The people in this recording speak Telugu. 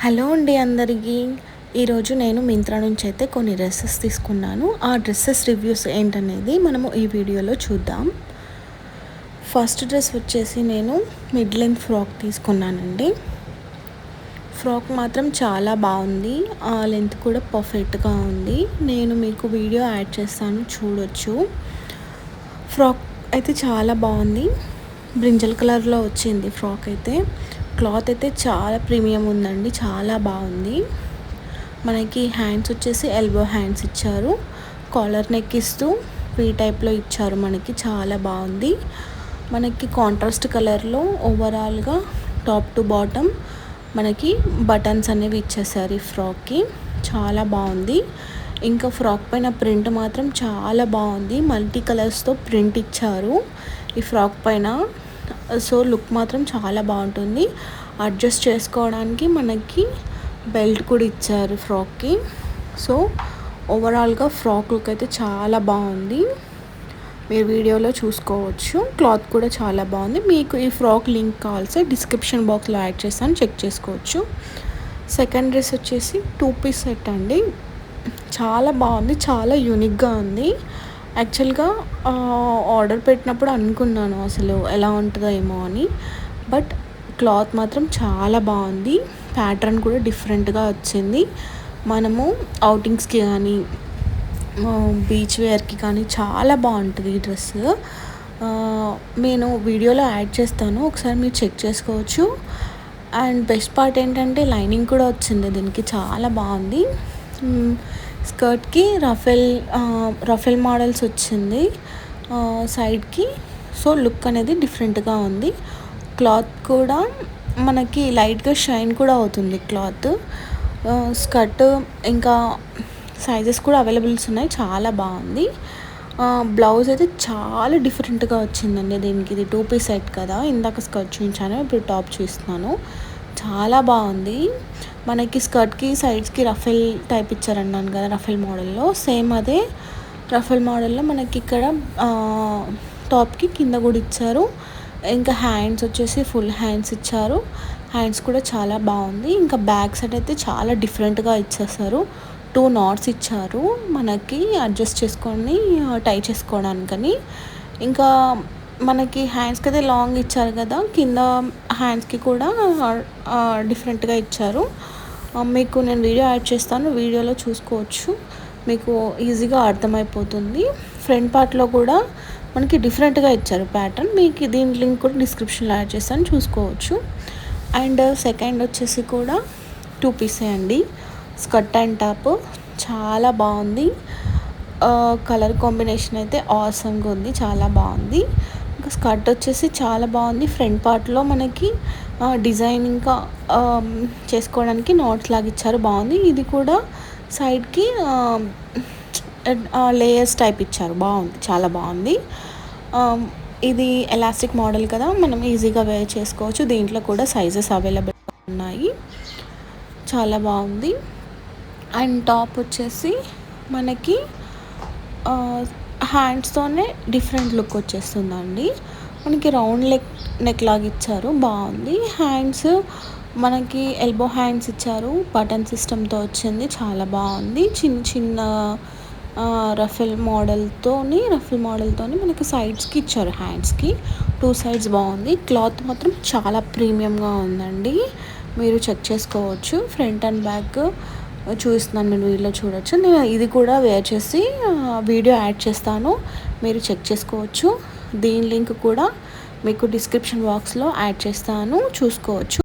హలో అండి అందరికీ. ఈరోజు నేను మింత్రా నుంచి అయితే కొన్ని డ్రెస్సెస్ తీసుకున్నాను. ఆ డ్రెస్సెస్ రివ్యూస్ ఏంటనేది మనము ఈ వీడియోలో చూద్దాం. ఫస్ట్ డ్రెస్ వచ్చేసి నేను మిడ్ లెంత్ ఫ్రాక్ తీసుకున్నానండి. ఫ్రాక్ మాత్రం చాలా బాగుంది. ఆ లెంత్ కూడా పర్ఫెక్ట్గా ఉంది. నేను మీకు వీడియో యాడ్ చేస్తాను, చూడొచ్చు. ఫ్రాక్ అయితే చాలా బాగుంది. బ్రింజల్ కలర్లో వచ్చింది ఫ్రాక్ అయితే. క్లాత్ అయితే చాలా ప్రీమియం ఉందండి, చాలా బాగుంది. మనకి హ్యాండ్స్ వచ్చేసి ఎల్బో హ్యాండ్స్ ఇచ్చారు. కాలర్ నెక్ ఇస్తూ వీ టైప్లో ఇచ్చారు. మనకి చాలా బాగుంది. మనకి కాంట్రాస్ట్ కలర్లో ఓవరాల్గా టాప్ టు బాటమ్ మనకి బటన్స్ అనేవి ఇచ్చేసారు ఈ ఫ్రాక్కి. చాలా బాగుంది. ఇంకా ఫ్రాక్ పైన ప్రింట్ మాత్రం చాలా బాగుంది. మల్టీ కలర్స్తో ప్రింట్ ఇచ్చారు ఈ ఫ్రాక్ పైన. సో లుక్ మాత్రం చాలా బాగుంటుంది. అడ్జస్ట్ చేసుకోవడానికి మనకి బెల్ట్ కూడా ఇచ్చారు ఫ్రాక్కి. సో ఓవరాల్గా ఫ్రాక్ లుక్ అయితే చాలా బాగుంది. మీరు వీడియోలో చూసుకోవచ్చు. క్లాత్ కూడా చాలా బాగుంది. మీకు ఈ ఫ్రాక్ లింక్ కావాల్సి డిస్క్రిప్షన్ బాక్స్లో యాడ్ చేస్తాను, చెక్ చేసుకోవచ్చు. సెకండ్ డ్రెస్ వచ్చేసి 2 పీస్ సెట్ అండి. చాలా బాగుంది, చాలా యూనిక్గా ఉంది. యాక్చువల్గా ఆర్డర్ పెట్టినప్పుడు అనుకున్నాను అసలు ఎలా ఉంటుందో ఏమో అని. బట్ క్లాత్ మాత్రం చాలా బాగుంది. ప్యాటర్న్ కూడా డిఫరెంట్గా వచ్చింది. మనము అవుటింగ్స్కి కానీ బీచ్ వేర్కి కానీ చాలా బాగుంటుంది ఈ డ్రెస్. నేను వీడియోలో యాడ్ చేస్తాను, ఒకసారి మీరు చెక్ చేసుకోవచ్చు. అండ్ బెస్ట్ పార్ట్ ఏంటంటే లైనింగ్ కూడా వచ్చింది దీనికి, చాలా బాగుంది. స్కర్ట్కి రఫెల్ మోడల్స్ వచ్చింది సైడ్కి. సో లుక్ అనేది డిఫరెంట్గా ఉంది. క్లాత్ కూడా మనకి లైట్గా షైన్ కూడా అవుతుంది క్లాత్. స్కర్ట్ ఇంకా సైజెస్ కూడా అవైలబుల్స్ ఉన్నాయి. చాలా బాగుంది. బ్లౌజ్ అయితే చాలా డిఫరెంట్గా వచ్చిందండి దీనికి. ఇది 2 పీస్ సెట్ కదా, ఇందాక స్కర్ట్ చూపించాను, ఇప్పుడు టాప్ చూస్తున్నాను. చాలా బాగుంది. మనకి స్కర్ట్కి సైడ్స్కి రఫెల్ టైప్ ఇచ్చారన్నాను కదా, రఫెల్ మోడల్లో. సేమ్ అదే రఫెల్ మోడల్లో మనకి ఇక్కడ టాప్కి కింద కూడా ఇచ్చారు. ఇంకా హ్యాండ్స్ వచ్చేసి ఫుల్ హ్యాండ్స్ ఇచ్చారు. హ్యాండ్స్ కూడా చాలా బాగుంది. ఇంకా బ్యాక్ సైడ్ అయితే చాలా డిఫరెంట్గా ఇచ్చేసారు. 2 నాట్స్ ఇచ్చారు మనకి అడ్జస్ట్ చేసుకొని టై చేసుకోవడానికని. ఇంకా మనకి హ్యాండ్స్కి అయితే లాంగ్ ఇచ్చారు కదా, కింద హ్యాండ్స్కి కూడా డిఫరెంట్గా ఇచ్చారు. మీకు నేను వీడియో యాడ్ చేస్తాను, వీడియోలో చూసుకోవచ్చు. మీకు ఈజీగా అర్థమైపోతుంది. ఫ్రంట్ పార్ట్లో కూడా మనకి డిఫరెంట్గా ఇచ్చారు ప్యాటర్న్. మీకు దీని లింక్ కూడా డిస్క్రిప్షన్లో యాడ్ చేస్తాను, చూసుకోవచ్చు. అండ్ సెకండ్ వచ్చేసి కూడా 2 పీసే అండి. స్కర్ట్ అండ్ టాప్ చాలా బాగుంది. కలర్ కాంబినేషన్ అయితే ఆసమ్గా ఉంది, చాలా బాగుంది. ఇంకా స్కర్ట్ వచ్చేసి చాలా బాగుంది. ఫ్రంట్ పార్ట్లో మనకి డిజైన్ ఇంకా చేసుకోవడానికి నాట్స్ లాగా ఇచ్చారు, బాగుంది. ఇది కూడా సైడ్కి లేయర్స్ టైప్ ఇచ్చారు, బాగుంది, చాలా బాగుంది. ఇది ఎలాస్టిక్ మోడల్ కదా, మనం ఈజీగా వేర్ చేసుకోవచ్చు. దీంట్లో కూడా సైజెస్ అవైలబుల్ ఉన్నాయి. చాలా బాగుంది. అండ్ టాప్ వచ్చేసి మనకి హ్యాండ్స్తోనే డిఫరెంట్ లుక్ వచ్చేస్తుందండి. మనకి రౌండ్ నెక్ లాగా ఇచ్చారు, బాగుంది. హ్యాండ్స్ మనకి ఎల్బో హ్యాండ్స్ ఇచ్చారు, బటన్ సిస్టమ్తో వచ్చింది, చాలా బాగుంది. చిన్న చిన్న రఫెల్ మోడల్తోని మనకి సైడ్స్కి ఇచ్చారు, హ్యాండ్స్కి 2 సైడ్స్ బాగుంది. క్లాత్ మాత్రం చాలా ప్రీమియంగా ఉందండి, మీరు చెక్ చేసుకోవచ్చు. ఫ్రంట్ అండ్ బ్యాక్ చూస్తున్నాను, మీరు వీడియోలో చూడొచ్చు. నేను ఇది కూడా వేర్ చేసి వీడియో యాడ్ చేస్తాను, మీరు చెక్ చేసుకోవచ్చు. దీని లింక్ కూడా మీకు డిస్క్రిప్షన్ బాక్స్లో యాడ్ చేస్తాను, చూసుకోవచ్చు.